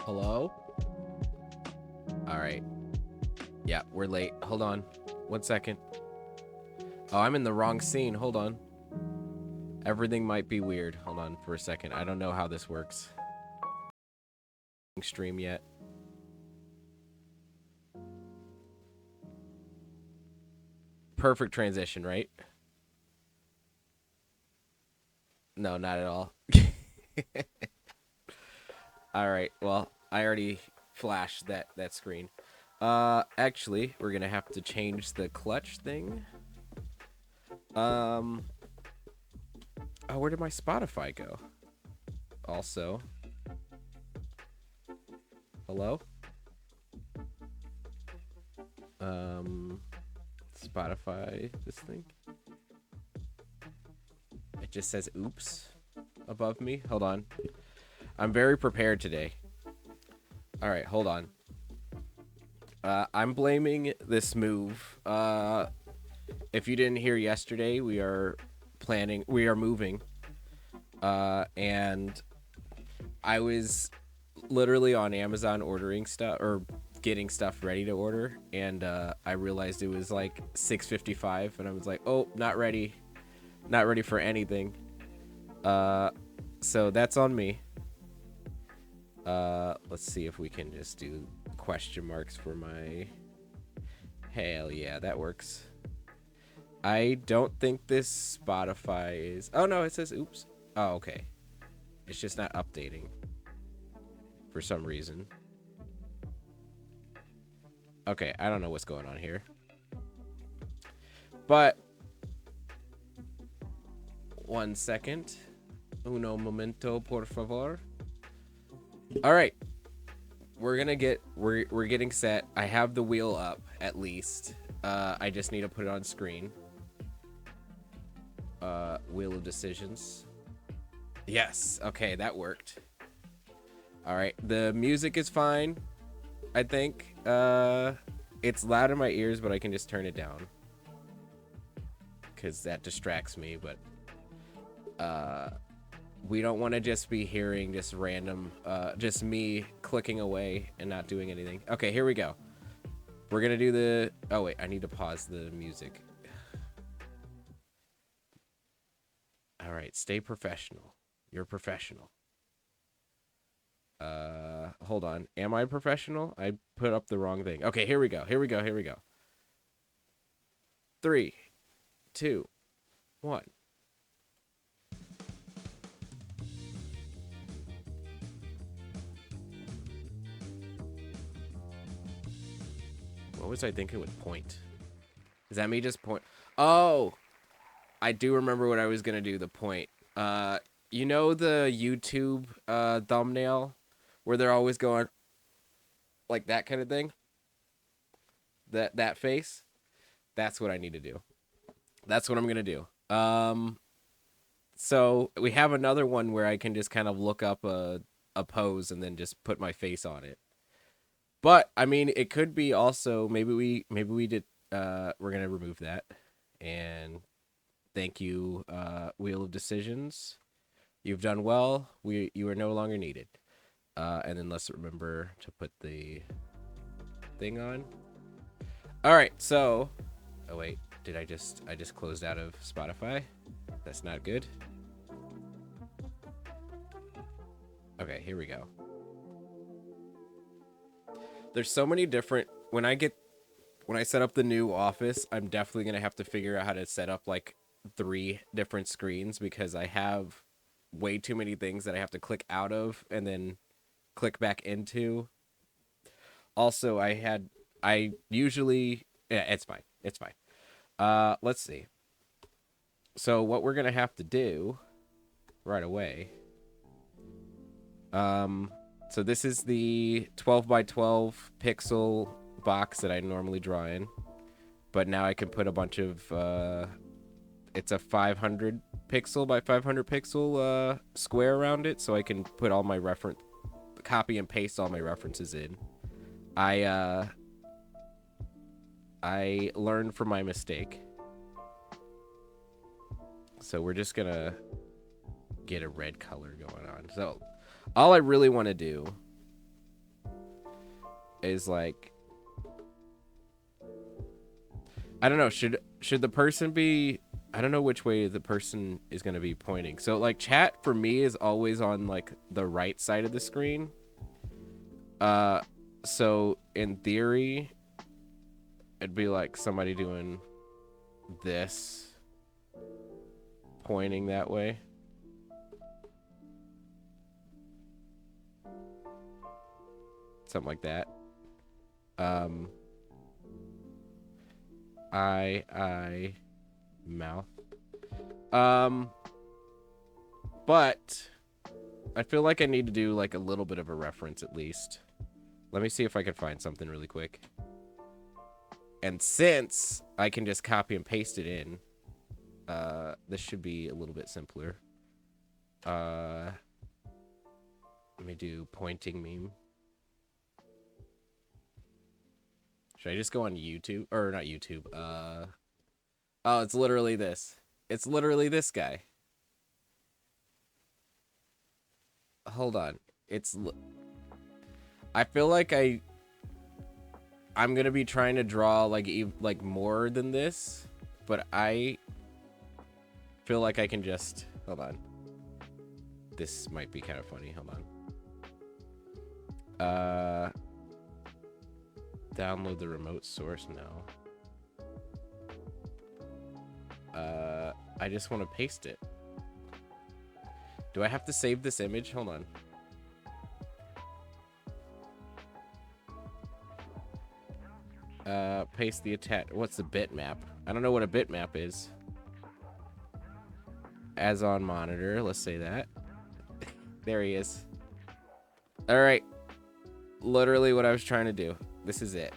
Hello? Alright. Yeah, we're late. Hold on. 1 second. Oh, I'm in the wrong scene. Hold on. Everything might be weird. Hold on for a second. I don't know how this works. Stream yet. Perfect transition, right? No, not at all. Alright, well, I already flashed that screen. Actually, we're gonna have to change the clutch thing. Oh, where did my Spotify go? Also. Hello? Spotify, this thing. It just says oops above me. Hold on. I'm very prepared today. All right, hold on. I'm blaming this move. If you didn't hear yesterday, we are moving. And I was literally on Amazon ordering stuff or getting stuff ready to order, and I realized it was like 6:55, and I was like, oh, not ready for anything. So that's on me. Let's see if we can just do question marks for my... Hell yeah, that works. I don't think this Spotify is... Oh no, it says oops. Oh, okay. It's just not updating for some reason. Okay, I don't know what's going on here. But 1 second. Uno momento, por favor. All right. We're getting set. I have the wheel up at least. I just need to put it on screen. Wheel of decisions. Yes. Okay, that worked. All right. The music is fine. I think it's loud in my ears, but I can just turn it down because that distracts me. But we don't want to just be hearing just random, just me clicking away and not doing anything. Okay, here we go. We're gonna do the... Oh wait, I need to pause the music. All right, stay professional. You're professional. Hold on. Am I professional? I put up the wrong thing. Okay, here we go. 3, 2, 1. What was I thinking with point? Is that me just point? Oh, I do remember what I was gonna do. The point. You know the YouTube thumbnail where they're always going like that kind of thing. That face. That's what I need to do. That's what I'm gonna do. So we have another one where I can just kind of look up a pose and then just put my face on it. But I mean, it could be also maybe we did. We're gonna remove that. And thank you, Wheel of Decisions. You've done well. You are no longer needed. And then let's remember to put the thing on. All right. So, oh wait, I just closed out of Spotify? That's not good. Okay, here we go. There's so many different... When I set up the new office, I'm definitely going to have to figure out how to set up like 3 different screens because I have way too many things that I have to click out of and then click back into. Also, I usually... Yeah, it's fine. It's fine. Let's see. So what we're going to have to do right away... So this is the 12 by 12 pixel box that I normally draw in, but now I can put a bunch of, it's a 500 pixel by 500 pixel, square around it. So I can put all my copy and paste all my references in. I learned from my mistake. So we're just gonna get a red color going on. So all I really want to do is like, I don't know, should the person be, I don't know which way the person is going to be pointing. So like chat for me is always on like the right side of the screen. So in theory, it'd be like somebody doing this, pointing that way. Something like that. I mouth. But I feel like I need to do like a little bit of a reference at least. Let me see if I can find something really quick. And since I can just copy and paste it in, this should be a little bit simpler. Let me do pointing meme. Should I just go on YouTube? Or not YouTube. Oh, it's literally this. It's literally this guy. Hold on. I feel like I'm gonna be trying to draw like more than this, but I feel like I can just, hold on. This might be kind of funny. Hold on. Download the remote source now. I just want to paste it. Do I have to save this image? Hold on. Paste the attach. What's the bitmap? I don't know what a bitmap is. As on monitor, let's say that. There he is. All right. Literally what I was trying to do. This is it.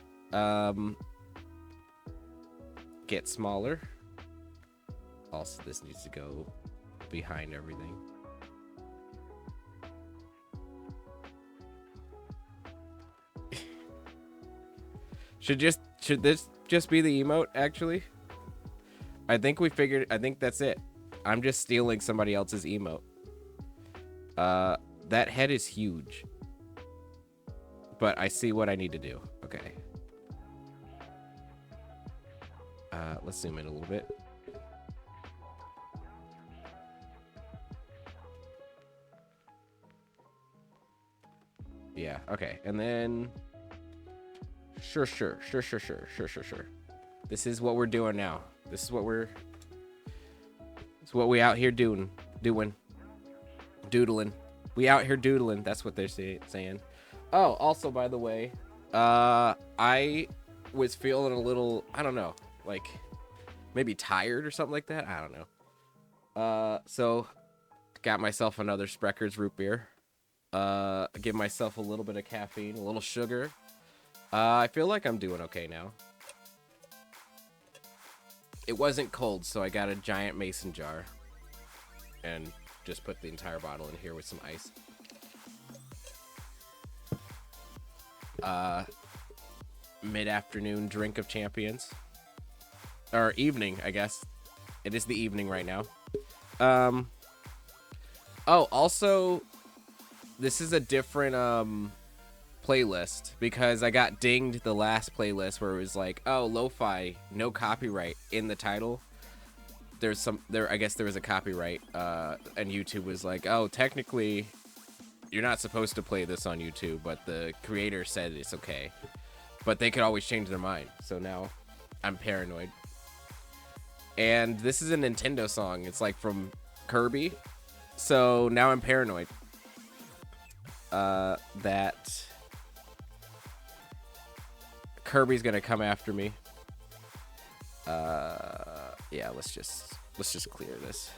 Get smaller. Also, this needs to go behind everything. Should this just be the emote, actually? I think that's it. I'm just stealing somebody else's emote. That head is huge. But I see what I need to do. Okay. Let's zoom in a little bit. Yeah, okay. And then Sure. This is what we're doing now. This is what we out here doing. Doodling. We out here doodling. That's what they're saying. Oh, also, by the way, I was feeling a little, I don't know, like maybe tired or something like that. I don't know. So got myself another Sprecker's root beer. Give myself a little bit of caffeine, a little sugar. I feel like I'm doing okay now. It wasn't cold, so I got a giant mason jar and just put the entire bottle in here with some ice. Mid-afternoon drink of champions. Or evening, I guess. It is the evening right now. Oh, also, this is a different playlist because I got dinged the last playlist where it was like, oh, lo-fi, no copyright in the title. I guess there was a copyright, and YouTube was like, oh, technically you're not supposed to play this on YouTube, but the creator said it's okay. But they could always change their mind. So now I'm paranoid. And this is a Nintendo song. It's like from Kirby. So now I'm paranoid. That Kirby's gonna come after me. Yeah, let's just clear this.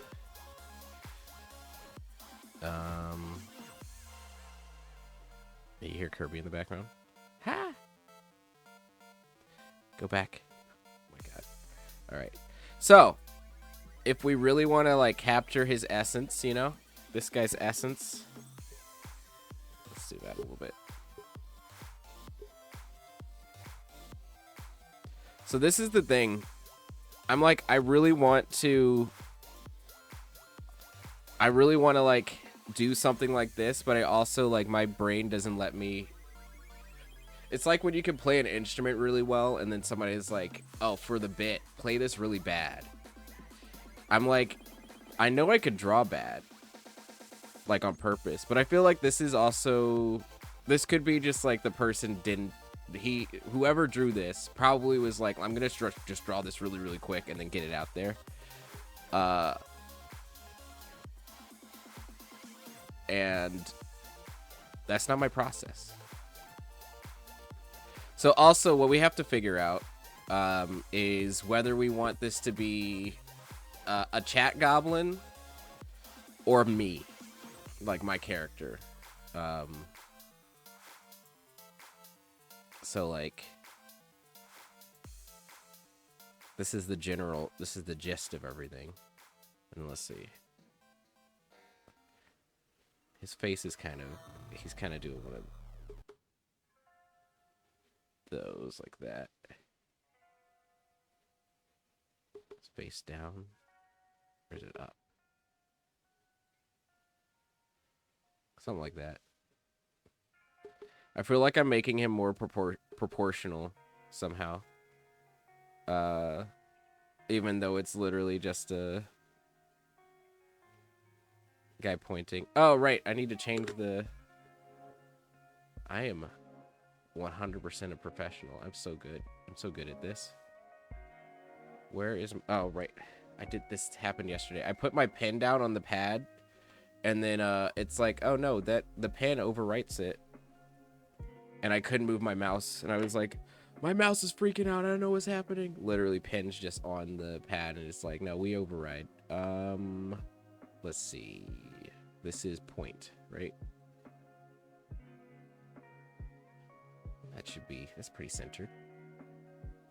You hear Kirby in the background? Ha! Go back. Oh my god. All right. So, if we really want to like capture his essence, you know, this guy's essence. Let's do that a little bit. So this is the thing. I'm like, I really want to like do something like this, but I also like my brain doesn't let me. It's like when you can play an instrument really well and then somebody's like, oh, for the bit, play this really bad. I'm like, I know I could draw bad, like on purpose, but I feel like this is also, this could be just like the person didn't, whoever drew this probably was like, I'm gonna just draw this really, really quick and then get it out there. And that's not my process. So also what we have to figure out is whether we want this to be a Chat Goblin or me, like my character. So like, this is the gist of everything. And let's see. His face is he's kind of doing one of those like that. It's face down. Or is it up? Something like that. I feel like I'm making him more proportional somehow. Even though it's literally just a guy pointing. Oh, right. I need to change the... I am 100% a professional. I'm so good. I'm so good at this. Where is... Oh, right. This happened yesterday. I put my pen down on the pad, and then it's like, oh no, the pen overwrites it. And I couldn't move my mouse, and I was like, my mouse is freaking out. I don't know what's happening. Literally, pen's just on the pad, and it's like, no, we override. Let's see. This is point, right? That's pretty centered.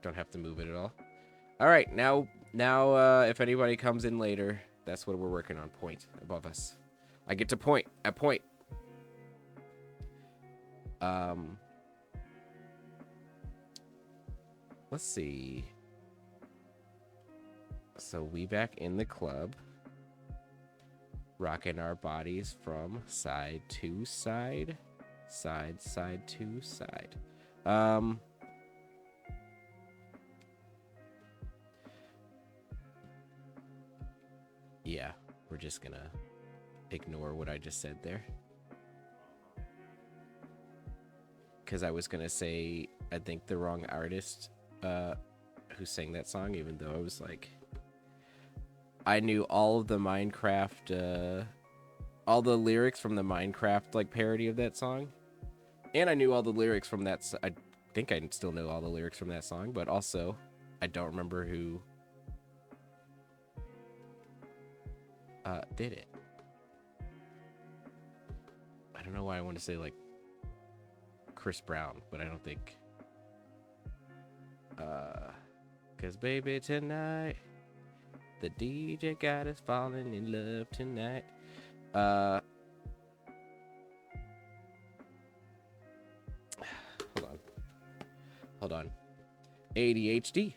Don't have to move it at all. All right, now, if anybody comes in later, that's what we're working on. Point above us. I get to point at point. Let's see. So we back in the club, rocking our bodies from side to side, side to side. Yeah, we're just gonna ignore what I just said there. Because I was gonna say, I think the wrong artist who sang that song, even though I was like, I knew all of the Minecraft, all the lyrics from the Minecraft like parody of that song, and I knew all the lyrics from that. I think I still know all the lyrics from that song, but also I don't remember who did it. I don't know why I want to say like Chris Brown, but I don't think. Cause baby tonight, the DJ got us falling in love tonight. Hold on. ADHD.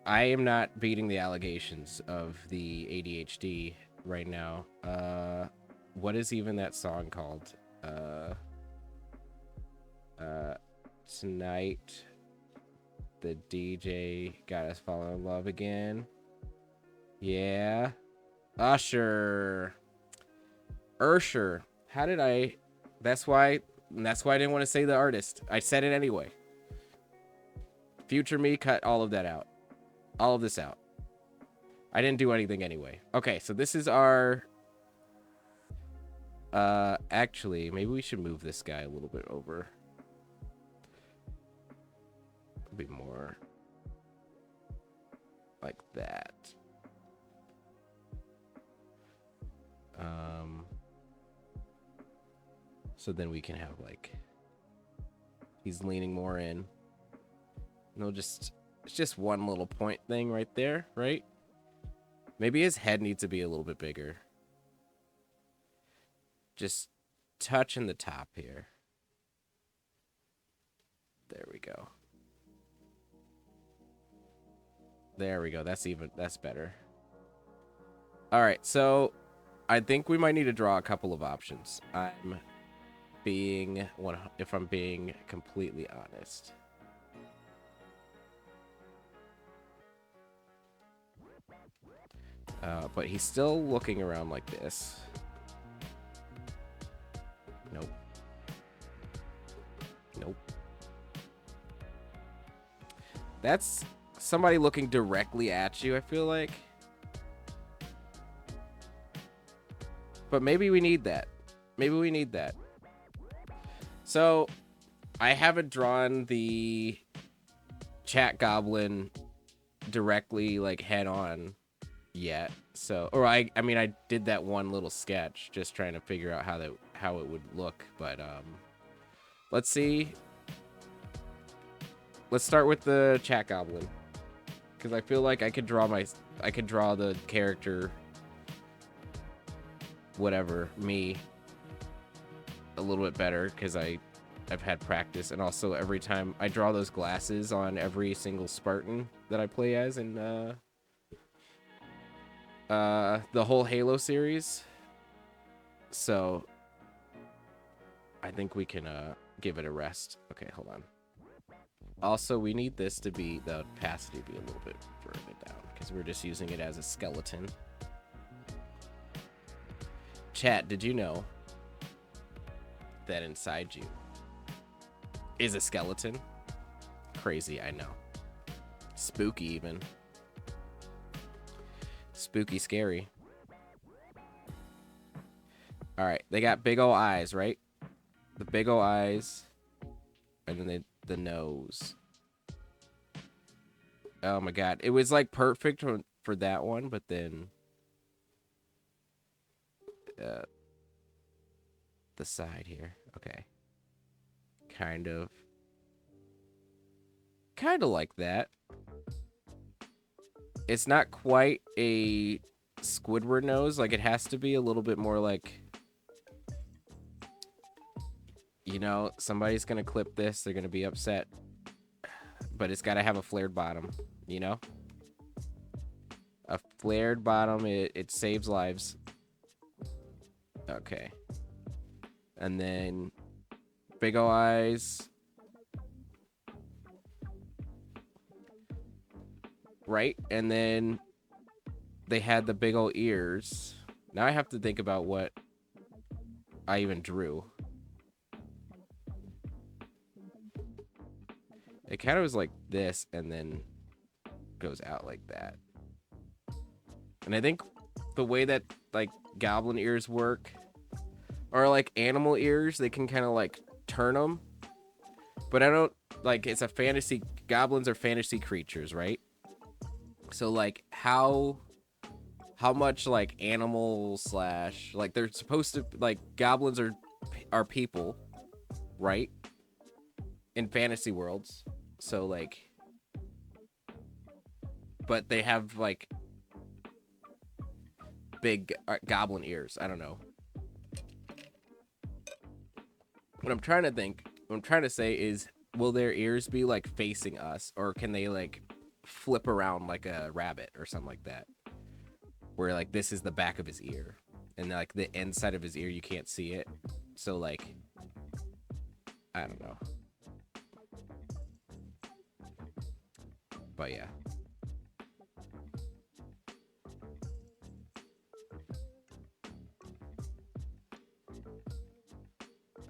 I am not beating the allegations of the ADHD right now. What is even that song called? Tonight, the DJ got us falling in love again. Yeah. Usher. How did I... That's why I didn't want to say the artist. I said it anyway. Future me, cut all of that out. All of this out. I didn't do anything anyway. Okay, so this is our... actually, maybe we should move this guy a little bit over. Be more like that. So then we can have like, he's leaning more in. No, it's just one little point thing right there, right? Maybe his head needs to be a little bit bigger. Just touching the top here. There we go. There we go. That's better. All right, so I think we might need to draw a couple of options. if I'm being completely honest. But he's still looking around like this. Nope. Nope. That's somebody looking directly at you, I feel like. But maybe we need that. Maybe we need that. So, I haven't drawn the Chat Goblin directly, like, head on yet. So, or I mean, I did that one little sketch just trying to figure out how it would look. But, let's see. Let's start with the Chat Goblin. Because I feel like I could draw the character, whatever, me, a little bit better because I've had practice, and also every time I draw those glasses on every single Spartan that I play as in the whole Halo series. So I think we can give it a rest. Okay, hold on. Also, we need this to be, the opacity to be a little bit further down because we're just using it as a skeleton. Chat, did you know that inside you is a skeleton? Crazy, I know. Spooky even. Spooky scary. Alright, they got big ol' eyes, right? The big ol' eyes. And then the nose. Oh my god. It was like perfect for that one, but then the side here. Okay. Kind of like that. It's not quite a Squidward nose. Like, it has to be a little bit more like, you know, somebody's gonna clip this, they're gonna be upset. But it's gotta have a flared bottom, you know? A flared bottom, it saves lives. Okay. And then big ol' eyes. Right? And then they had the big ol' ears. Now I have to think about what I even drew. It kind of was like this and then goes out like that. And I think the way that, like, goblin ears work, or like animal ears, they can kind of like turn them. But I don't, like, it's a fantasy, goblins are fantasy creatures, right? So like how much like animal slash, like, they're supposed to, like, goblins are people, right? In fantasy worlds. So like, but they have like big goblin ears. I don't know. What I'm trying to say is, will their ears be like facing us, or can they like flip around like a rabbit or something like that? Where like this is the back of his ear, and like the inside of his ear you can't see it. So like, I don't know. But yeah.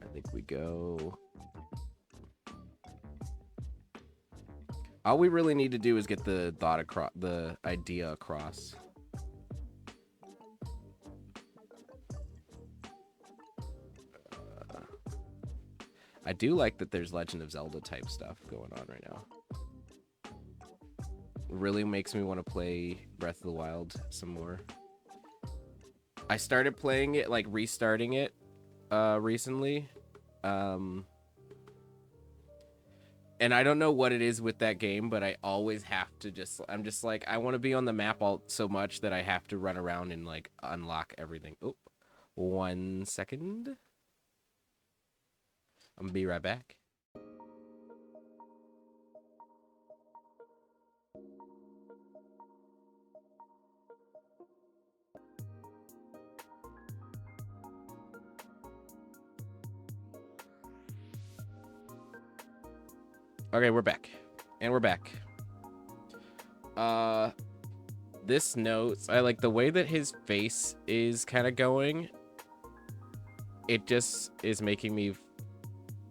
I think we go. All we really need to do is get the thought across, the idea across. I do like that there's Legend of Zelda type stuff going on right now. Really makes me want to play Breath of the Wild some more. I started playing it, like restarting it recently. And I don't know what it is with that game, but I always have to I'm just like, I want to be on the map so much that I have to run around and like unlock everything. Oh, 1 second. I'm gonna be right back. Okay, we're back. And we're back. This nose, I like the way that his face is kind of going. It just is making me,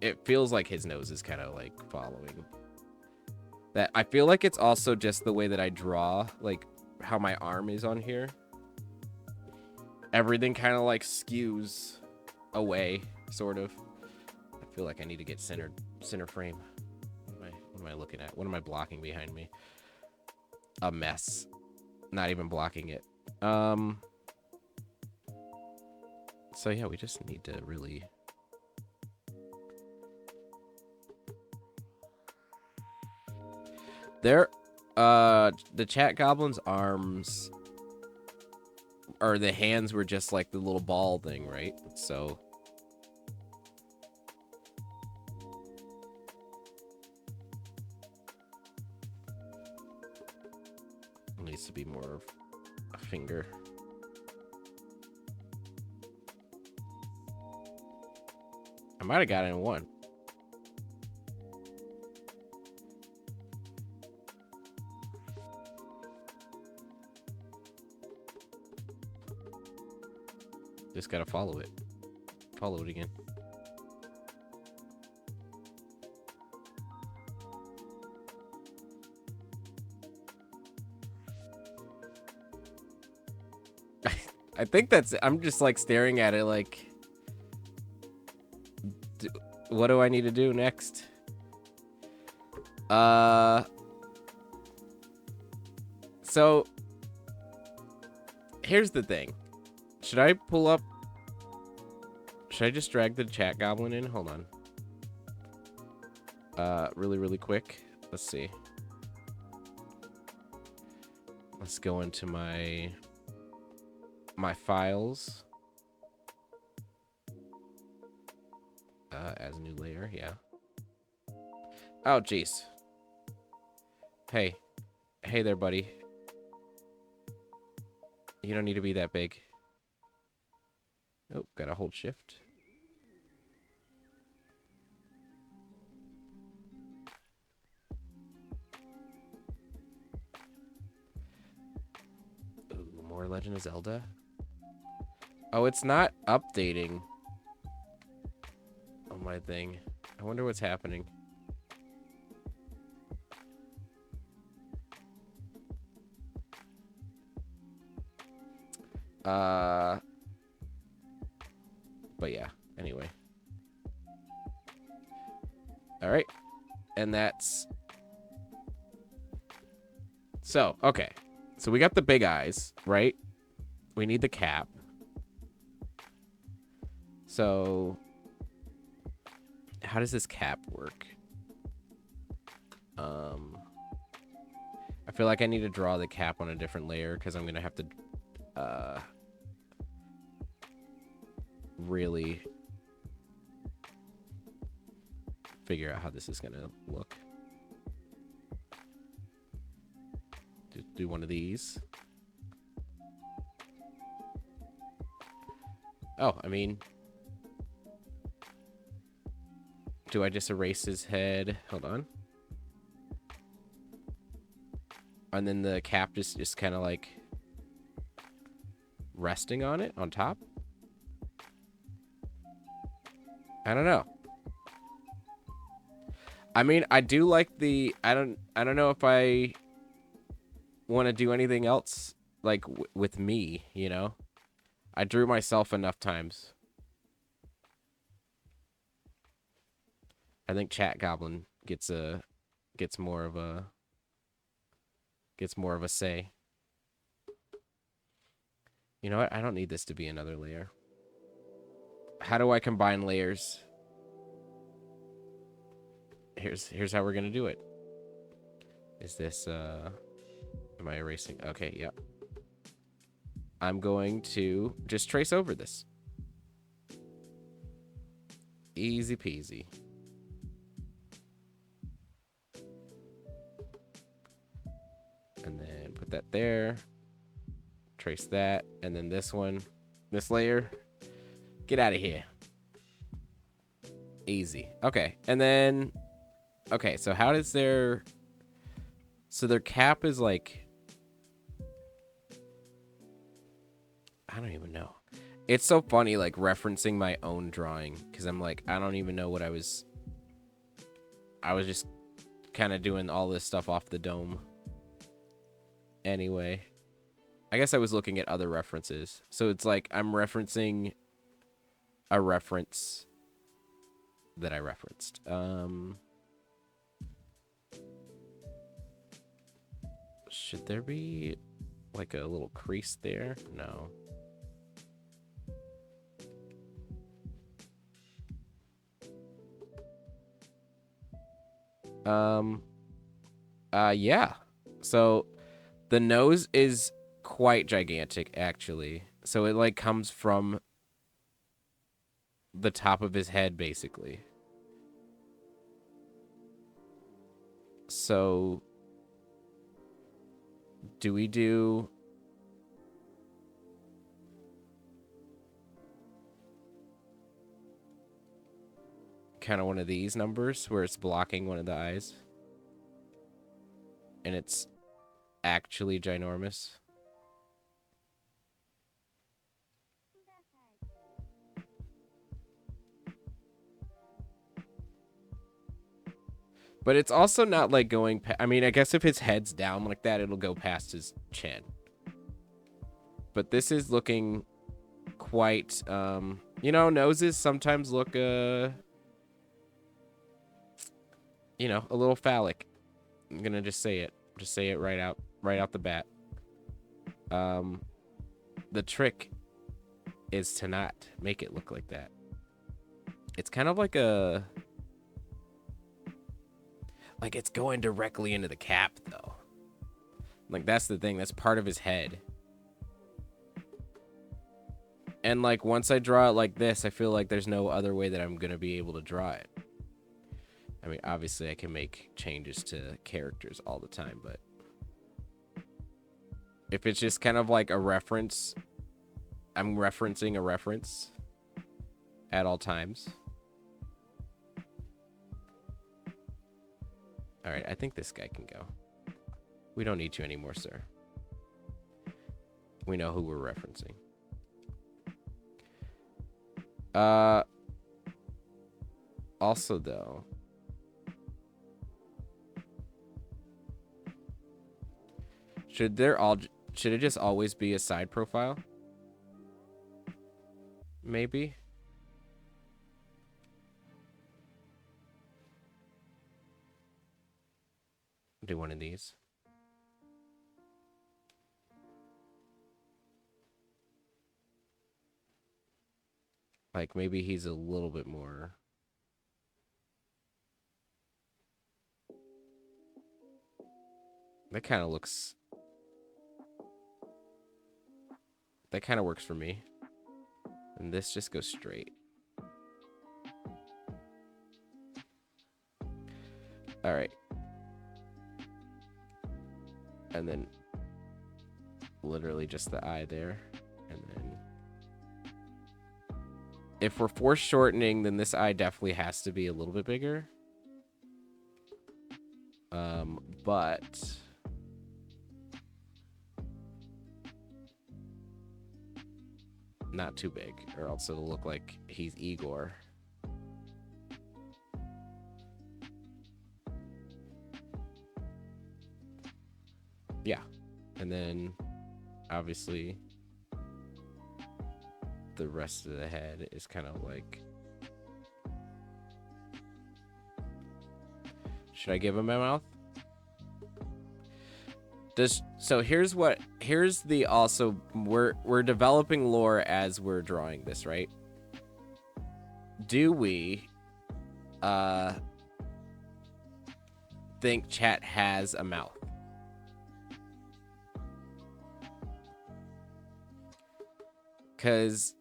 it feels like his nose is kind of like following. That I feel like it's also just the way that I draw, like how my arm is on here. Everything kind of like skews away, sort of. I feel like I need to get center frame. What am I looking at? What am I blocking behind me? A mess. Not even blocking it. So yeah, we just need to really... the Chat Goblin's arms, or the hands were just like the little ball thing, right? So... it needs to be more of a finger. I might have got it in one. Just gotta follow it. Follow it again. I think that's... I'm just like staring at it like... what do I need to do next? So... here's the thing. Should I pull up... should I just drag the Chat Goblin in? Hold on. Really quick. Let's see. Let's go into my files. As a new layer, yeah. Oh, jeez. Hey. Hey there, buddy. You don't need to be that big. Oh, gotta hold shift. Ooh, more Legend of Zelda. Oh, it's not updating on my thing. I wonder what's happening. But yeah, anyway. All right. And that's... so, okay. So we got the big eyes, right? We need the cap. So... how does this cap work? I feel like I need to draw the cap on a different layer because I'm going to have to really figure out how this is going to look. Do one of these. Oh, I mean... do I just erase his head? Hold on. And then the cap is just kind of like resting on it, on top. I don't know. I mean, I do like the... I don't know if I want to do anything else like with me, you know? I drew myself enough times. I think Chat Goblin gets more of a say. You know what? I don't need this to be another layer. How do I combine layers? Here's how we're gonna do it. Is this am I erasing? Okay, yeah. I'm going to just trace over this. Easy peasy. And then put that there. Trace that. And then this one. This layer. Get out of here. Easy. Okay. And then Okay, so how does their... So their cap is like... I don't even know. It's so funny, like, referencing my own drawing. Because I'm like, I don't even know what I was... I was just kind of doing all this stuff off the dome. Anyway. I guess I was looking at other references. So it's like I'm referencing a reference that I referenced. Should there be like a little crease there? No. Yeah. So the nose is quite gigantic, actually. So it like comes from the top of his head, basically. So do we do... kind of one of these numbers where it's blocking one of the eyes? And it's actually ginormous. But it's also not like going... I mean, I guess if his head's down like that, it'll go past his chin. But this is looking quite... you know, noses sometimes look... you know, a little phallic. I'm gonna just say it. Just say it right out the bat. The trick is to not make it look like that. It's kind of like a... Like, it's going directly into the cap, though. Like, that's the thing. That's part of his head. And, like, once I draw it like this, I feel like there's no other way that I'm going to be able to draw it. I mean, obviously, I can make changes to characters all the time, but... if it's just kind of like a reference... I'm referencing a reference at all times. All right, I think this guy can go. We don't need you anymore, sir. We know who we're referencing. Also, though... should it just always be a side profile? Maybe? Do one of these. Like, maybe he's a little bit more... That kind of looks... That kind of works for me. And this just goes straight. All right. And then literally just the eye there. And then if we're foreshortening, then this eye definitely has to be a little bit bigger. But not too big, or else it'll look like he's Igor. Yeah. And then obviously the rest of the head is kind of like... Should I give him a mouth? So here's the also... We're developing lore as we're drawing this, right? Do we think Chat has a mouth? Because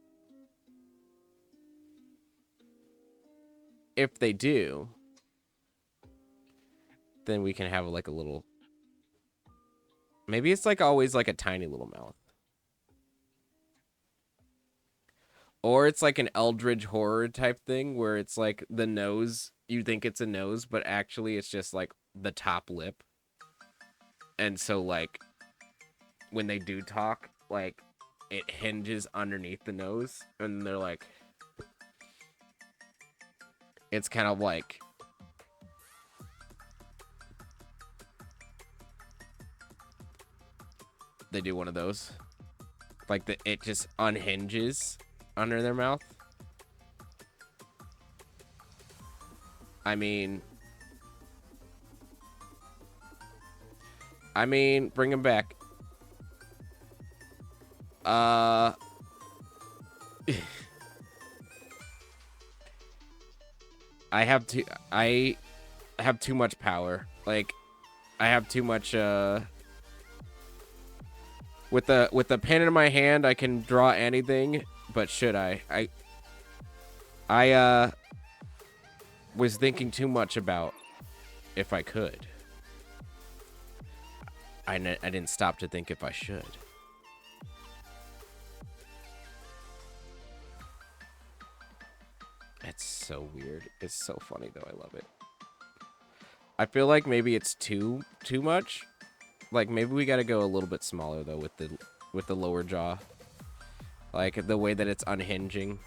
if they do, then we can have like a little... Maybe it's like always like a tiny little mouth. Or it's like an eldritch horror type thing where it's like the nose you think it's a nose, but actually it's just like the top lip. And so like when they do talk, like it hinges underneath the nose, and they're like, it's kind of like they do one of those, like it just unhinges under their mouth. I mean, bring him back. I have too much power. Like, I have too much, with the pen in my hand, I can draw anything, but should I was thinking too much about if I could. I didn't stop to think if I should. It's so weird. It's so funny though. I love it. I feel like maybe it's too much. Like maybe we got to go a little bit smaller though with the lower jaw. Like the way that it's unhinging.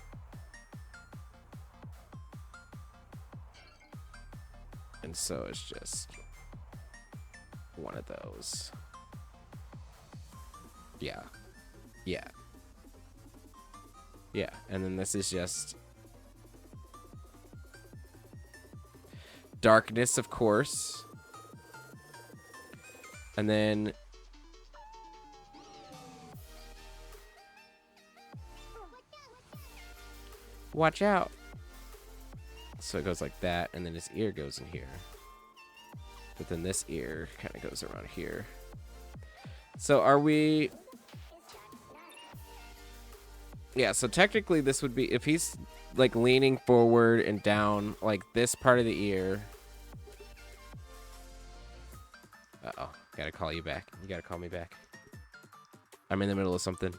And so it's just one of those. Yeah. Yeah. Yeah. And then this is just darkness, of course. And then watch out. So it goes like that, and then his ear goes in here. But then this ear kind of goes around here. So are we... Yeah, so technically this would be... If he's, like, leaning forward and down, like, this part of the ear... Uh-oh. Gotta call you back. You gotta call me back. I'm in the middle of something.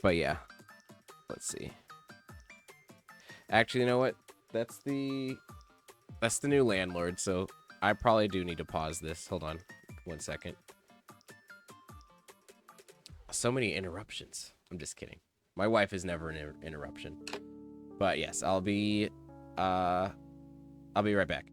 But yeah. Let's see. Actually, you know what? That's the new landlord, so I probably do need to pause this. Hold on 1 second. So many interruptions. I'm just kidding. My wife is never an interruption. But yes, I'll be right back.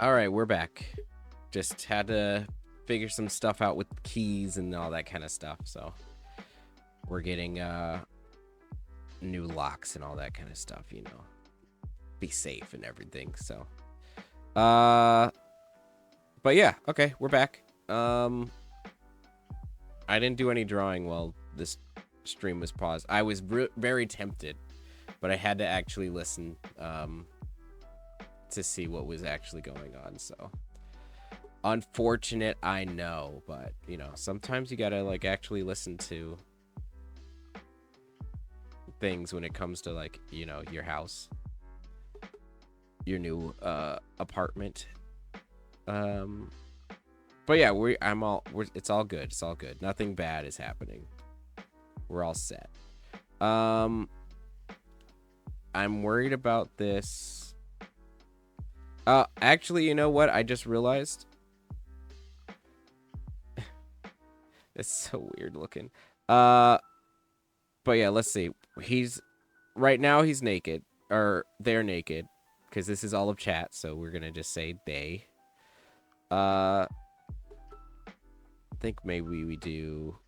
All right, we're back. Just had to figure some stuff out with keys and all that kind of stuff. So we're getting new locks and all that kind of stuff, you know. Be safe and everything. So but yeah, okay, we're back. I didn't do any drawing while this stream was paused. I was very tempted, but I had to actually listen to see what was actually going on. So unfortunate, I know, but you know, sometimes you gotta like actually listen to things when it comes to like, you know, your house, your new apartment. But yeah, it's all good. It's all good. Nothing bad is happening. We're all set. I'm worried about this. Actually, you know what? I just realized. It's so weird looking. But yeah, let's see. Right now he's naked, or they're naked, because this is all of chat. So we're gonna just say they. I think maybe we do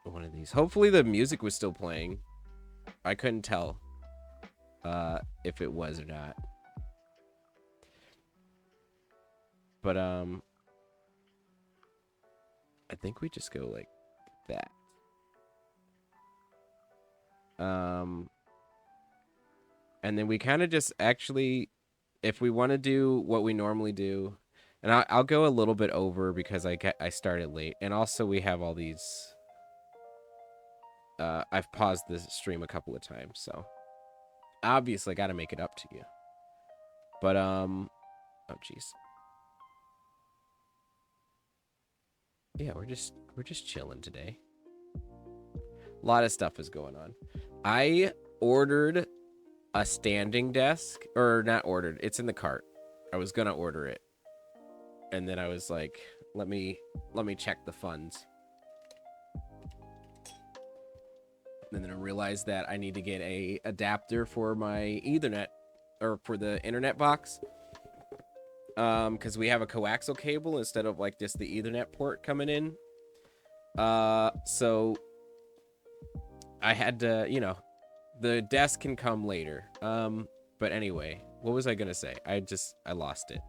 one of these. Hopefully the music was still playing. I couldn't tell if it was or not. But I think we just go like that. And then we kind of just actually, if we want to do what we normally do, And I'll go a little bit over because I started late, and also we have all these. I've paused this stream a couple of times, so obviously I got to make it up to you. But oh jeez. Yeah, we're just chilling today. A lot of stuff is going on. I ordered a standing desk, or not ordered. It's in the cart. I was gonna order it, and then I was like, let me check the funds. And then I realized that I need to get a adapter for my Ethernet, or for the internet box. Because we have a coaxial cable instead of like just the Ethernet port coming in. So I had to, you know, the desk can come later. But anyway, what was I gonna say? I lost it.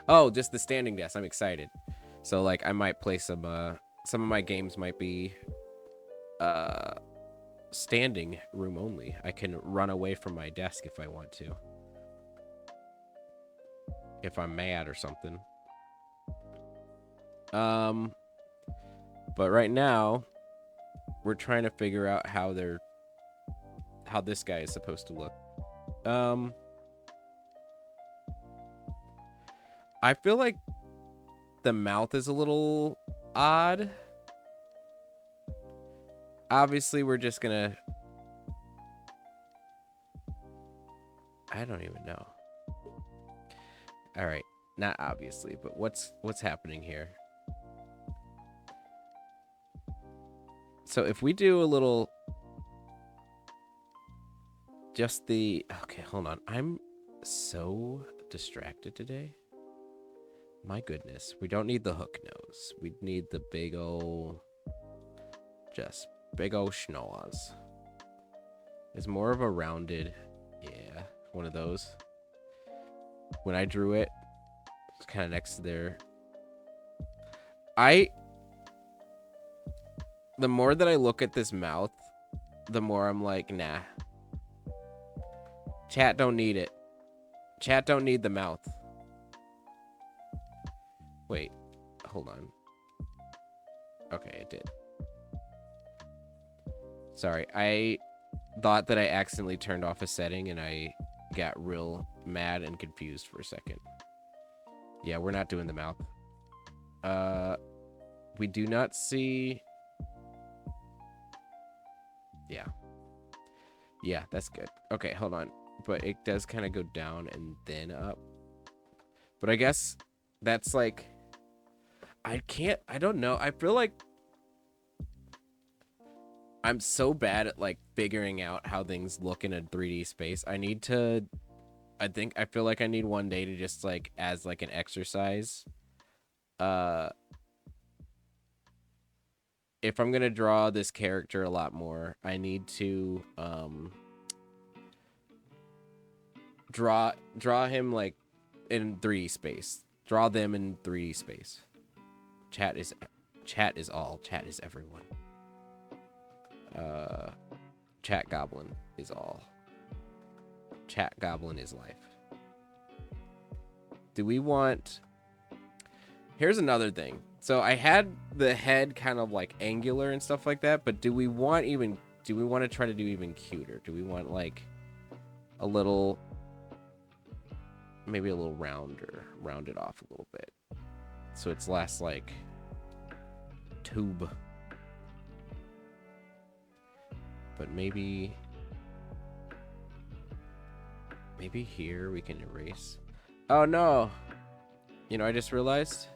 Oh, just the standing desk. I'm excited. So like I might play some of my games might be standing room only. I can run away from my desk if I want to. If I'm mad or something. But right now we're trying to figure out how this guy is supposed to look. I feel like the mouth is a little odd. Obviously, we're just gonna... I don't even know. All right, not obviously, but what's happening here? So if we do a little... Just the... Okay, hold on. I'm so distracted today. My goodness. We don't need the hook nose. We need the big ol'... Just big ol' schnoz. It's more of a rounded... Yeah, one of those. When I drew it, it's kind of next to there. The more that I look at this mouth, the more I'm like, nah. Chat don't need it. Chat don't need the mouth. Wait, hold on. Okay, it did. Sorry, I thought that I accidentally turned off a setting and I got real mad and confused for a second. Yeah, we're not doing the mouth. We do not see... Yeah. Yeah, that's good. Okay, hold on. But it does kind of go down and then up. But I guess that's like... I don't know. I feel like I'm so bad at like figuring out how things look in a 3D space. I feel like I need one day to just like, as like an exercise. If I'm gonna draw this character a lot more, I need to draw him like in 3D space. Draw them in 3D space. Chat is all. Chat is everyone. Chat Goblin is all. Chat Goblin is life. Do we want... Here's another thing. So I had the head kind of like angular and stuff like that, but do we want to try to do even cuter? Do we want like a little, maybe a little rounded off a little bit, so it's less like tube? But maybe here we can erase. Oh no! You know, I just realized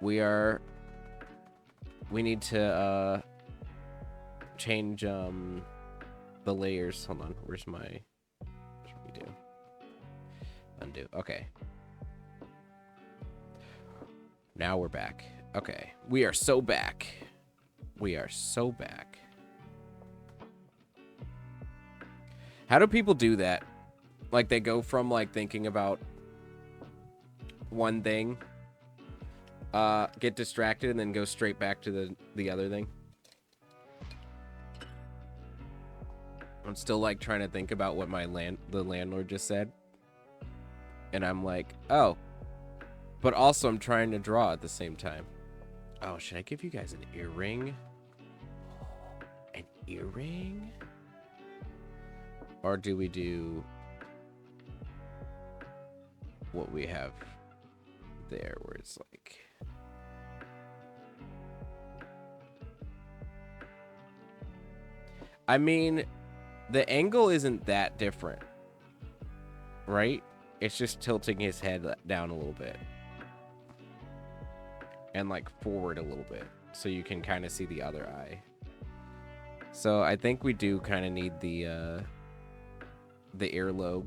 we need to change the layers. Hold on, what should we do? Undo. Okay. Now we're back. Okay. We are so back. We are so back. How do people do that? Like they go from like thinking about one thing, get distracted, and then go straight back to the other thing. I'm still like trying to think about what the landlord just said, and I'm like, oh, But also I'm trying to draw at the same time. Oh, should I give you guys an earring? An earring? Or do we do what we have there where it's like... I mean, the angle isn't that different, right? It's just tilting his head down a little bit. And like forward a little bit. So you can kind of see the other eye. So I think we do kind of need the earlobe.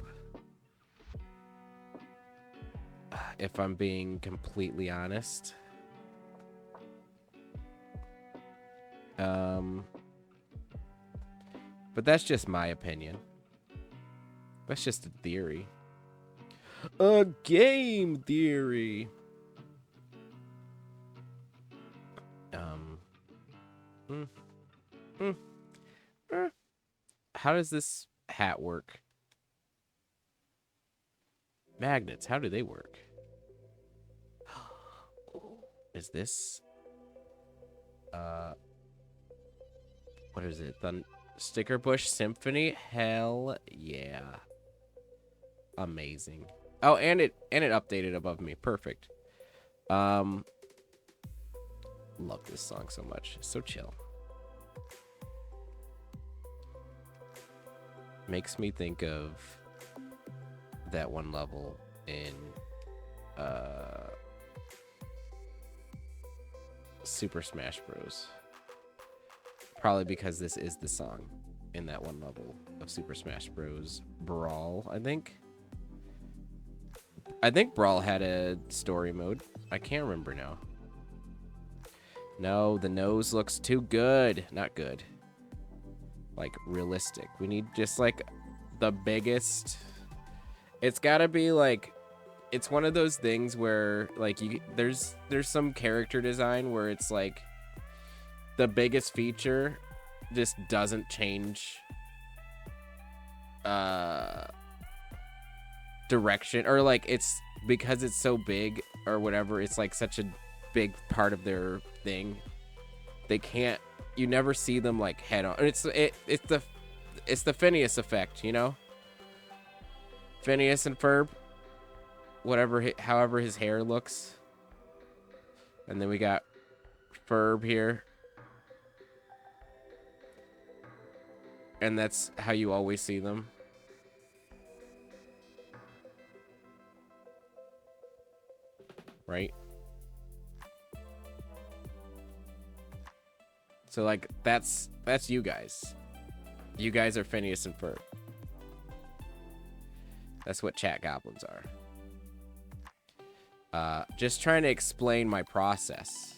If I'm being completely honest. But that's just my opinion. That's just a theory. A game theory. How does this hat work? Magnets, how do they work? Is this what is it? The Sticker Bush Symphony? Hell yeah. Amazing. Oh, and it updated above me. Perfect. Love this song so much. It's so chill. Makes me think of that one level in Super Smash Bros. Probably because this is the song in that one level of Super Smash Bros. Brawl, I think. I think Brawl had a story mode. I can't remember now. No, the nose looks too good. Not good. Like, realistic. We need just, like, the biggest... It's gotta be, like... It's one of those things where, like, there's some character design where it's, like... The biggest feature just doesn't change... direction. Or, like, it's... Because it's so big, or whatever, it's, like, such a big part of their thing. They can't... You never see them like head on. It's the Phineas effect, you know. Phineas and Ferb, however his hair looks, and then we got Ferb here, and that's how you always see them. Right? So, like, that's you guys. You guys are Phineas and Ferb. That's what Chat Goblins are. Just trying to explain my process.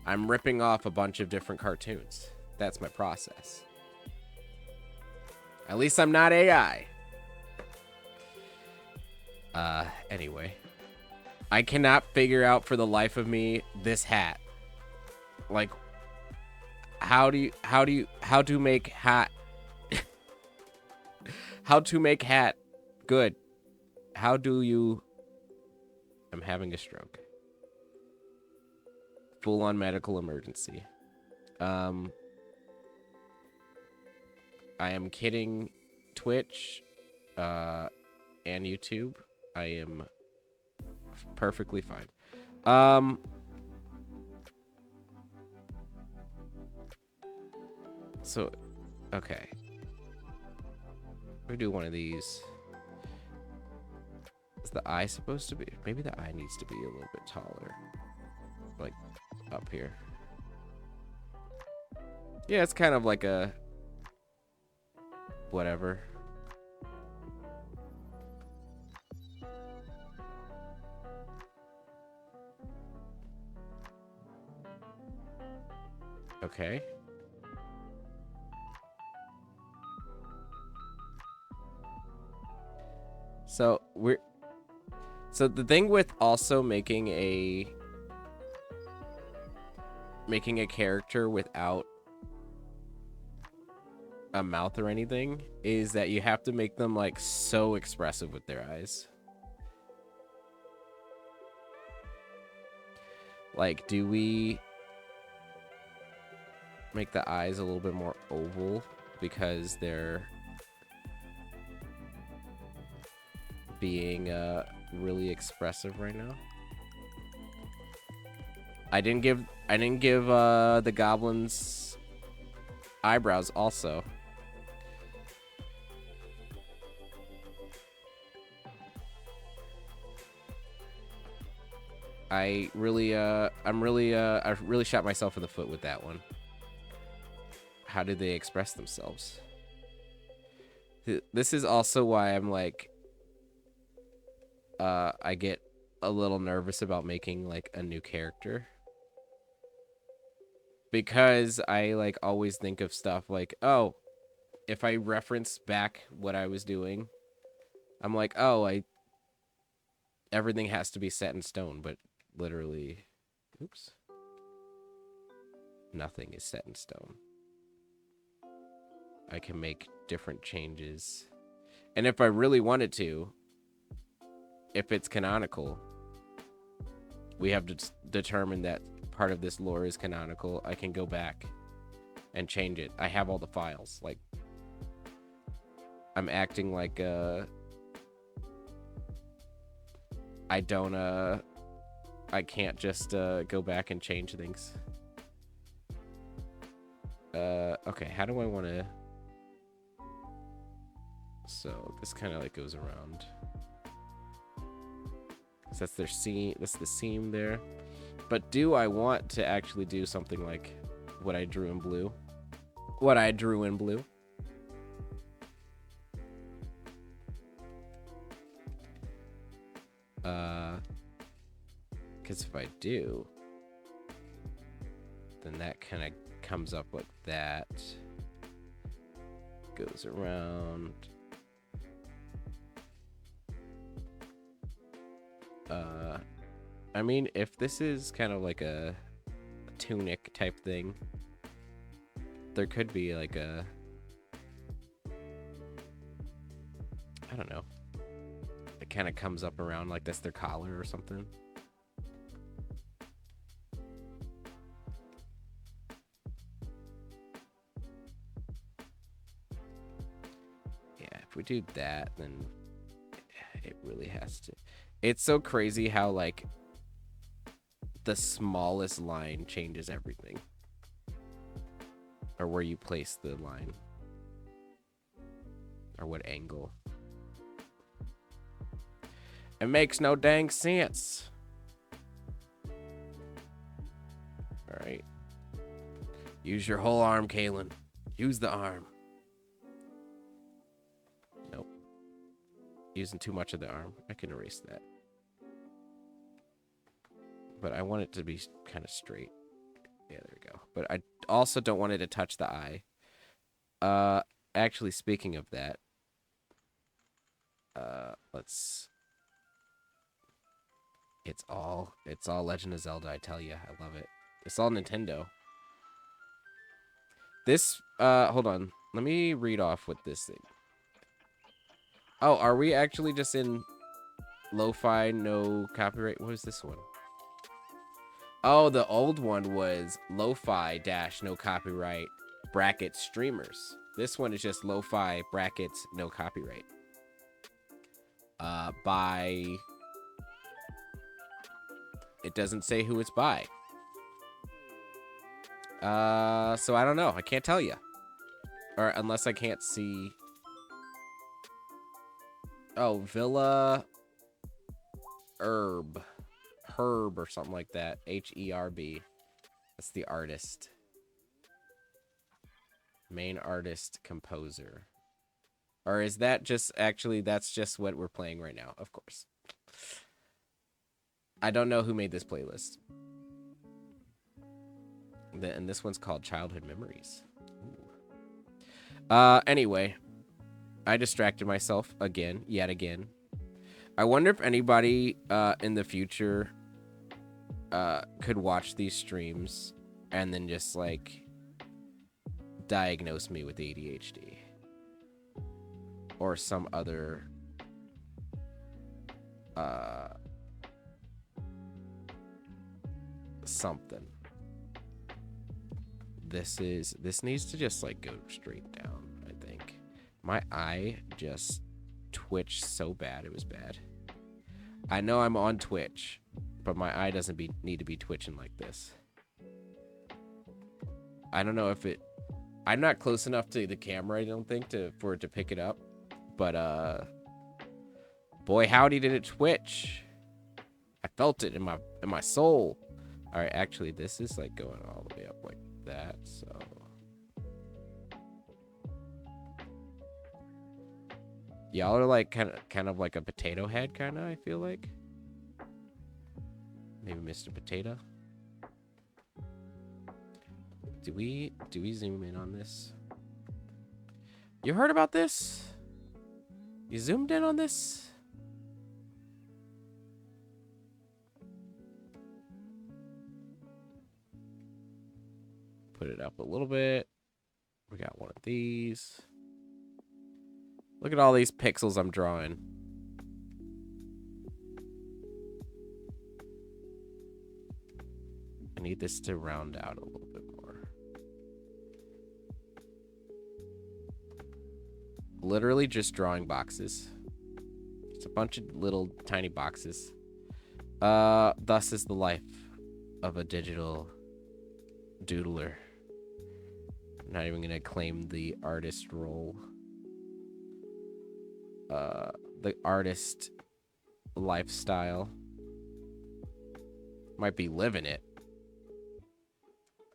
I'm ripping off a bunch of different cartoons. That's my process. At least I'm not AI. Anyway. I cannot figure out for the life of me this hat. Like... How to make hat how to make hat good. How do you... I'm having a stroke. Full on medical emergency. I am kidding Twitch and YouTube. I am perfectly fine. So, okay. We do one of these. Is the eye supposed to be? Maybe the eye needs to be a little bit taller. Like, up here. Yeah, it's kind of like a... Whatever. Okay. So the thing with also making a character without a mouth or anything is that you have to make them like so expressive with their eyes. Like, do we make the eyes a little bit more oval because they're being really expressive right now? I didn't give the goblins eyebrows also. I really shot myself in the foot with that one. How do they express themselves? This is also why I'm like, I get a little nervous about making like a new character. Because I like always think of stuff like, oh, if I reference back what I was doing, I'm like, oh, everything has to be set in stone, but literally, oops, nothing is set in stone. I can make different changes. And if I really wanted to, if it's canonical, we have to determine that part of this lore is canonical. I can go back and change it. I have all the files. Like, I'm acting like I can't just go back and change things. Okay, how do I want to? So this kind of like goes around. So that's their seam. That's the seam there. But do I want to actually do something like what I drew in blue? What I drew in blue? Because if I do, then that kind of comes up like that. Goes around. I mean, if this is kind of like a tunic type thing, there could be like a, I don't know, it kind of comes up around like that's their collar or something. Yeah, if we do that, then it really has to. It's so crazy how like the smallest line changes everything, or where you place the line, or what angle. It makes no dang sense. All right, use your whole arm, Kalin. Use the arm. Nope, using too much of the arm. I can erase that, but I want it to be kind of straight. Yeah, there we go. But I also don't want it to touch the eye. Actually, speaking of that, let's. It's all Legend of Zelda. I tell you, I love it. It's all Nintendo. This, hold on. Let me read off what this thing. Oh, are we actually just in lo-fi, no copyright? What is this one? Oh, the old one was lo-fi dash no copyright brackets streamers. This one is just lo-fi brackets no copyright. By, it doesn't say who it's by. So I don't know. I can't tell you. Or unless I can't see. Oh, Villa Herb or something like that. Herb. That's the artist. Main artist, composer. Or is that just actually, that's just what we're playing right now, of course. I don't know who made this playlist. And this one's called Childhood Memories. Anyway, I distracted myself yet again. I wonder if anybody in the future could watch these streams and then just like diagnose me with ADHD or some other something. This needs to just like go straight down, I think. My eye just twitched so bad, it was bad. I know I'm on Twitch, but my eye doesn't need to be twitching like this. I don't know if I'm not close enough to the camera, I don't think, for it to pick it up. But boy, howdy did it twitch. I felt it in my soul. All right, actually, this is like going all the way up like that, so y'all are like kind of like a potato head, kind of. I feel like maybe Mr. Potato. Do we zoom in on this? You heard about this? You zoomed in on this? Put it up a little bit. We got one of these. Look at all these pixels I'm drawing. I need this to round out a little bit more. Literally just drawing boxes. It's a bunch of little tiny boxes. Thus is the life of a digital doodler. I'm not even gonna claim the artist role. The artist lifestyle. Might be living it.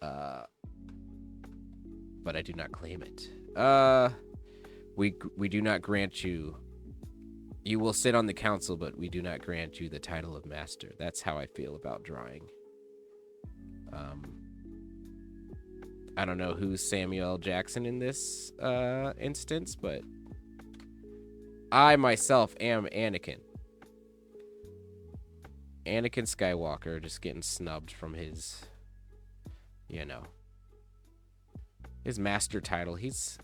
But I do not claim it. We do not grant you. You will sit on the council, but we do not grant you the title of master. That's how I feel about drawing. I don't know who's Samuel L. Jackson in this instance, but I myself am Anakin. Anakin Skywalker just getting snubbed from his, you know, his master title. He's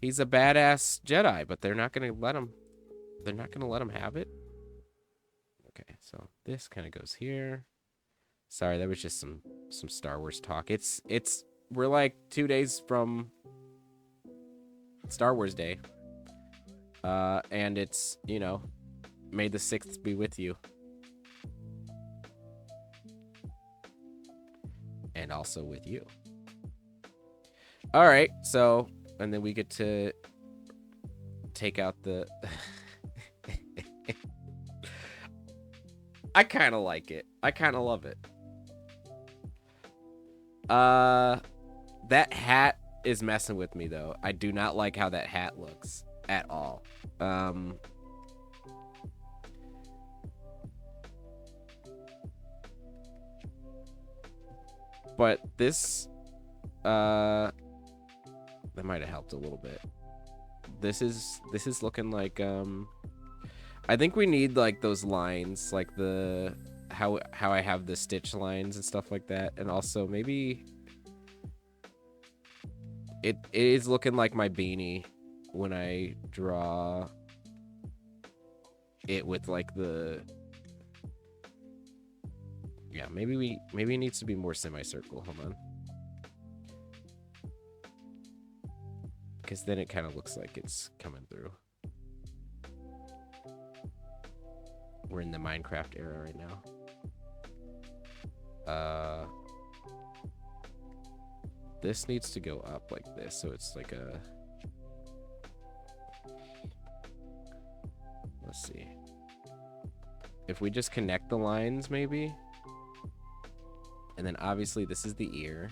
a badass Jedi, but they're not gonna let him. They're not gonna let him have it. Okay, so this kind of goes here. Sorry, that was just some Star Wars talk. We're like 2 days from Star Wars Day. And it's, you know, may the 6th be with you. And also with you. All right, so, and then we get to take out the... I kind of like it. I kind of love it. That hat is messing with me, though. I do not like how that hat looks at all. But this, that might have helped a little bit. This is looking like, I think we need like those lines, like the how I have the stitch lines and stuff like that, and also maybe it is looking like my beanie when I draw it with like the, yeah, maybe it needs to be more semicircle. Hold on, because then it kind of looks like it's coming through. We're in the Minecraft era right now. This needs to go up like this, so it's like a... Let's see. If we just connect the lines, maybe? And then obviously this is the ear.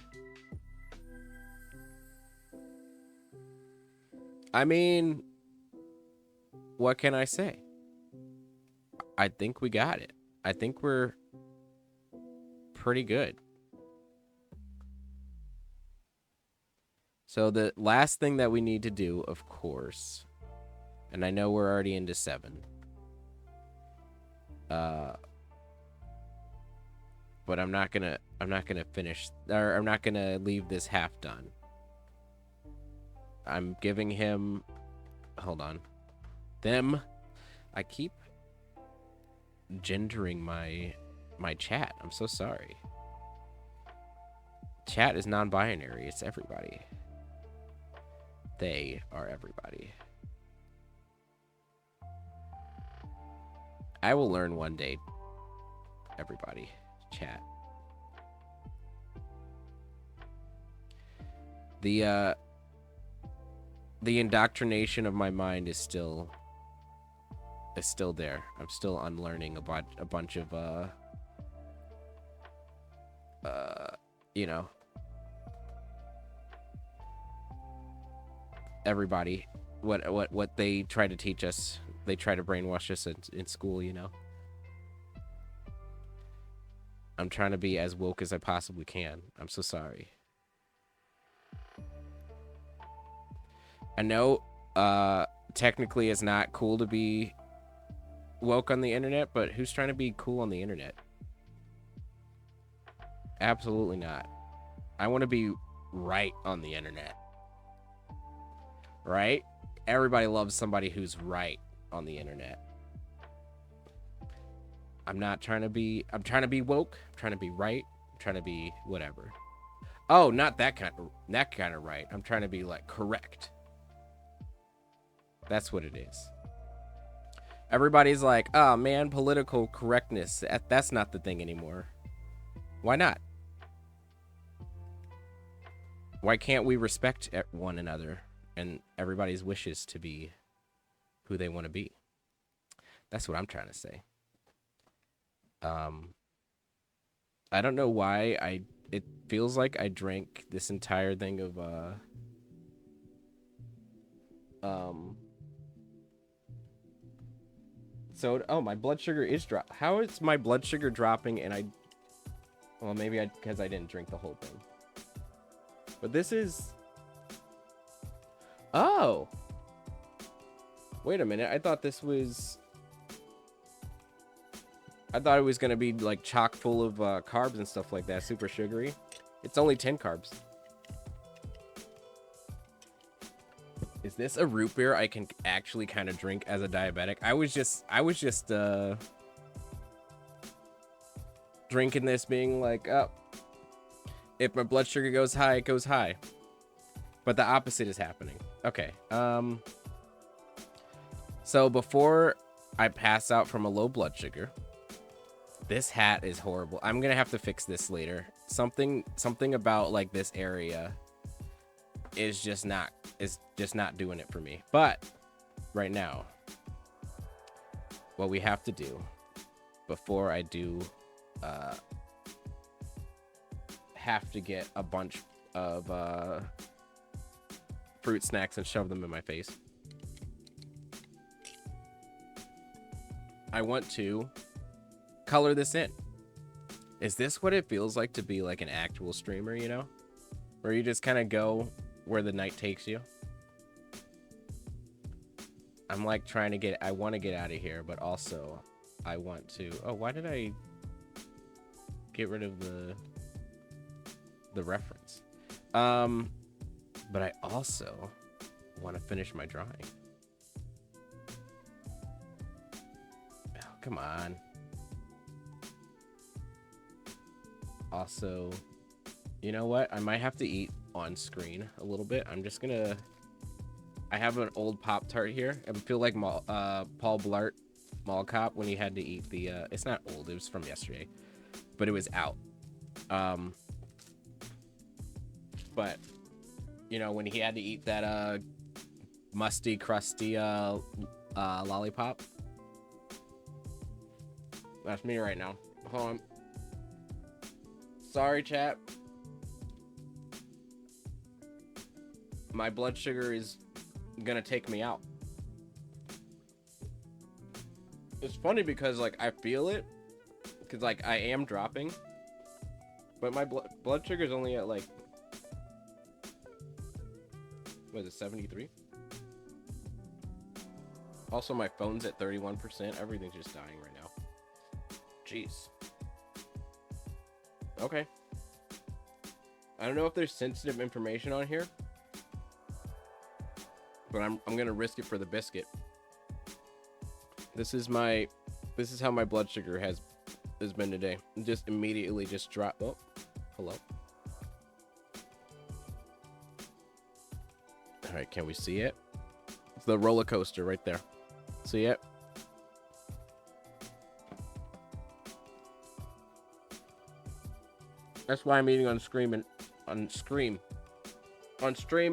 I mean, what can I say? I think we got it. I think we're pretty good. So the last thing that we need to do, of course, and I know we're already into 7. But I'm not gonna finish, or I'm not gonna leave this half done. I'm giving him, hold on, them. I keep gendering my chat. I'm so sorry. Chat is non-binary. It's everybody. They are everybody. I will learn one day. Everybody. Chat. The indoctrination of my mind is still there. I'm still unlearning a bunch of you know, everybody, what they try to teach us. They try to brainwash us in school, you know. I'm trying to be as woke as I possibly can. I'm so sorry. I know technically it's not cool to be woke on the internet, but who's trying to be cool on the internet? Absolutely not. I want to be right on the internet. Right? Everybody loves somebody who's right on the internet. I'm trying to be woke. I'm trying to be right. I'm trying to be whatever. Oh, not that kind of right. I'm trying to be like correct. That's what it is. Everybody's like, oh man, political correctness. That's not the thing anymore. Why not? Why can't we respect one another and everybody's wishes to be who they want to be? That's what I'm trying to say. I don't know why it feels like I drank this entire thing of so oh, my blood sugar is how is my blood sugar dropping? And well, maybe because I didn't drink the whole thing. But this is, oh, wait a minute. I thought it was gonna be like chock full of carbs and stuff like that, super sugary. It's only 10 carbs. Is this a root beer I can actually kind of drink as a diabetic? I was just drinking this being like, oh, if my blood sugar goes high, it goes high. But the opposite is happening. Okay. So before I pass out from a low blood sugar, this hat is horrible. I'm gonna have to fix this later. Something about like this area is just not doing it for me. But right now, what we have to do before I do have to get a bunch of fruit snacks and shove them in my face. I want to color this in. Is this what it feels like to be like an actual streamer, you know? Where you just kind of go where the night takes you? I'm like I want to get out of here, but also I want to, oh, why did I get rid of the reference? But I also want to finish my drawing. Oh, come on. Also, you know what? I might have to eat on screen a little bit. I have an old Pop-Tart here. I feel like Paul Blart Mall Cop when he had to eat the, it's not old, it was from yesterday, but it was out. But, you know, when he had to eat that musty, crusty lollipop. That's me right now. Hold on. Sorry, chat. My blood sugar is gonna take me out. It's funny because, like, I feel it. Because, like, I am dropping. But my blood sugar is only at, like, what is it, 73? Also, my phone's at 31%. Everything's just dying right now. Jeez. Okay. I don't know if there's sensitive information on here. But I'm gonna risk it for the biscuit. This is how my blood sugar has been today. Just immediately just drop. Oh, hello. right, can we see it? It's the roller coaster right there. See it? That's why I'm eating on stream and stream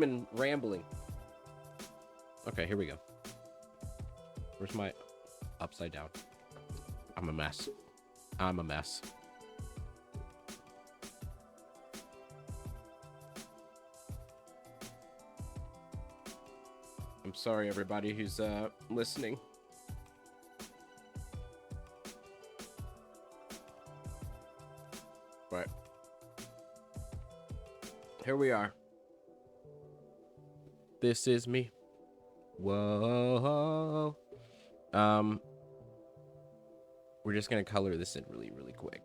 and rambling. Okay, here we go. Where's my upside down? I'm a mess. I'm a mess. I'm sorry, everybody who's listening. But here we are. This is me. Whoa. We're just gonna color this in really, really quick.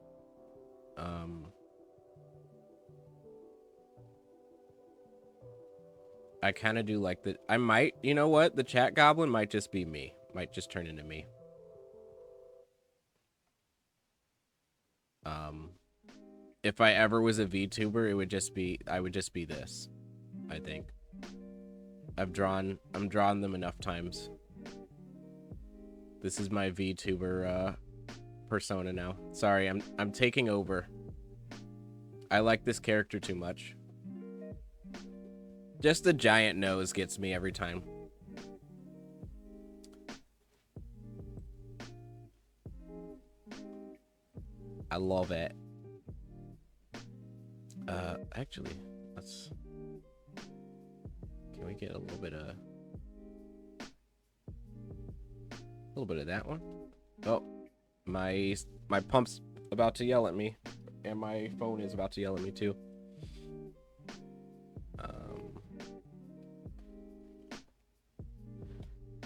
I kind of do like the. I might, you know what? The Chat Goblin might just be me. Might just turn into me. If I ever was a VTuber, it would just be. I would just be this. I think. I'm drawn them enough times. This is my VTuber persona now. Sorry, I'm taking over. I like this character too much. Just the giant nose gets me every time. I love it. Actually, let's. Can we get a little bit of that one? Oh, my pump's about to yell at me, and my phone is about to yell at me too.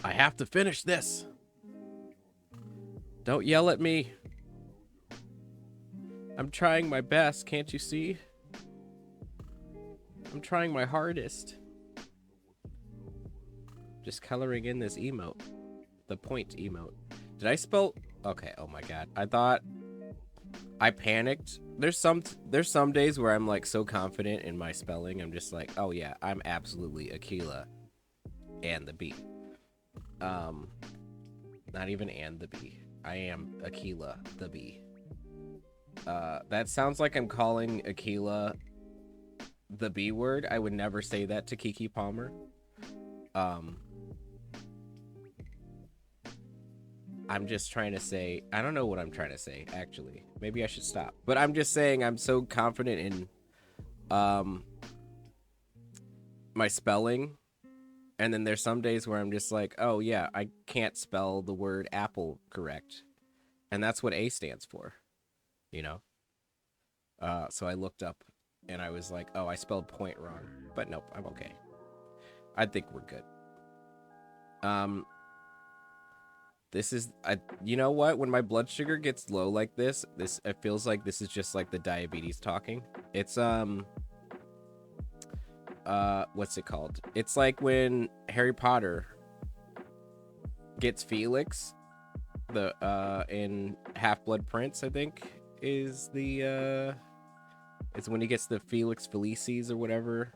I have to finish this. Don't yell at me. I'm trying my best, can't you see? I'm trying my hardest. Just coloring in this emote. The point emote. Did I spell? Okay, oh my god. I thought I panicked. There's some days where I'm like so confident in my spelling. I'm just like, oh yeah, I'm absolutely Aquila and the bee. Not even and the bee. I am Aquila the bee. That sounds like I'm calling Aquila the B word. I would never say that to Kiki Palmer. I'm just trying to say, I don't know what I'm trying to say, actually. Maybe I should stop. But I'm just saying I'm so confident in my spelling. And then there's some days where I'm just like, oh yeah, I can't spell the word apple correct. And that's what A stands for, you know? So I looked up and I was like, oh, I spelled point wrong. But nope, I'm okay. I think we're good. This is, you know what? When my blood sugar gets low like this, it feels like this is just like the diabetes talking. It's, what's it called? It's like when Harry Potter gets Felix, in Half-Blood Prince, I think, is the, it's when he gets the Felix Felicis or whatever.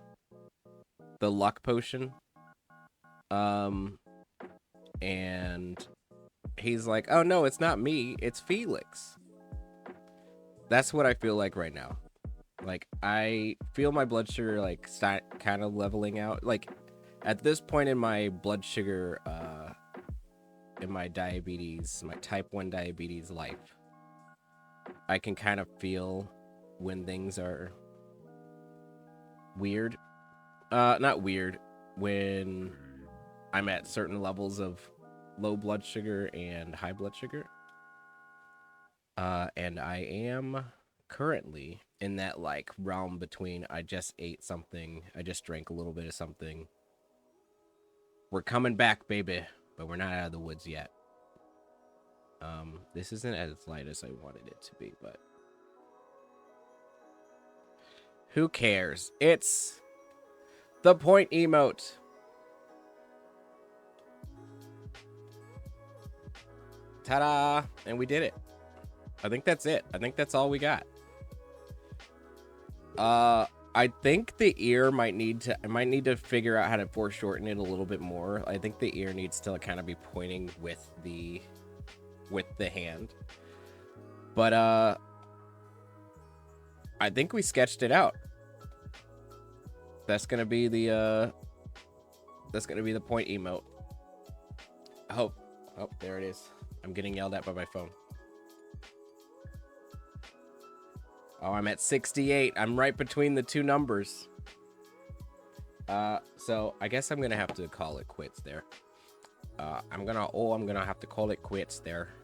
The luck potion. And he's like, oh no, it's not me, it's Felix. That's what I feel like right now. Like, I feel my blood sugar, like, kind of leveling out. Like, at this point in my blood sugar, in my diabetes, my type 1 diabetes life, I can kind of feel when things are weird. Not weird, when I'm at certain levels of low blood sugar and high blood sugar. And I am currently in that like realm between I just ate something, I just drank a little bit of something. We're coming back, baby, but we're not out of the woods yet. This isn't as light as I wanted it to be, but who cares? It's the point emote. Ta-da! And we did it. I think that's it. I think that's all we got. I think the ear might need to figure out how to foreshorten it a little bit more. I think the ear needs to kind of be pointing with the hand. But I think we sketched it out. That's gonna be the point emote. Oh, there it is. I'm getting yelled at by my phone. Oh, I'm at 68. I'm right between the two numbers. So I guess I'm gonna have to call it quits there. I'm gonna have to call it quits there.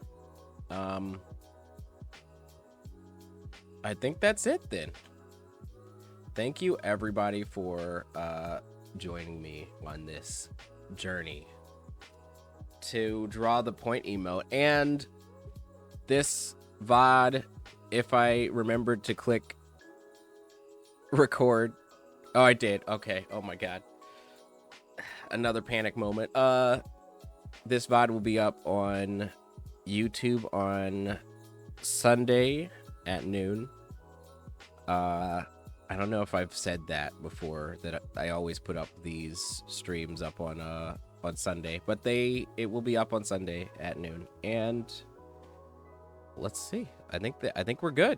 I think that's it then. Thank you everybody for joining me on this journey to draw the point emote. And this VOD, if I remembered to click record. Oh, I did. Okay. Oh my god. Another panic moment. This VOD will be up on YouTube on Sunday at noon. I don't know if I've said that before, that I always put up these streams up on Sunday, but it will be up on Sunday at noon. And let's see. I think we're good.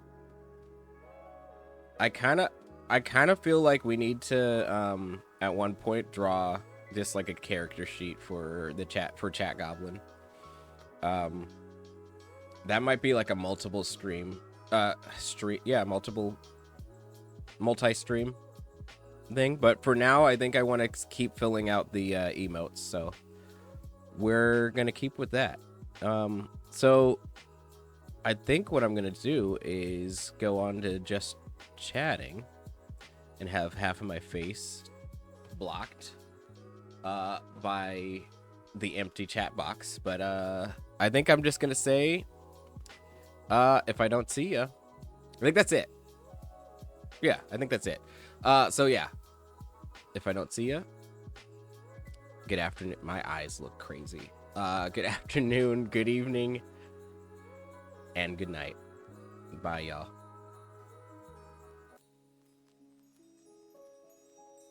I kind of feel like we need to at one point draw just like a character sheet for the Chat Goblin. That might be like a multiple stream multi-stream thing, but for now I think I want to keep filling out the emotes, so we're gonna keep with that. So I think what I'm gonna do is go on to just chatting and have half of my face blocked by the empty chat box, but I think I'm just gonna say if I don't see ya. I think that's it. Yeah, I think that's it. So yeah, if I don't see ya, good afternoon. My eyes look crazy. Good afternoon, good evening, and good night. Bye, y'all.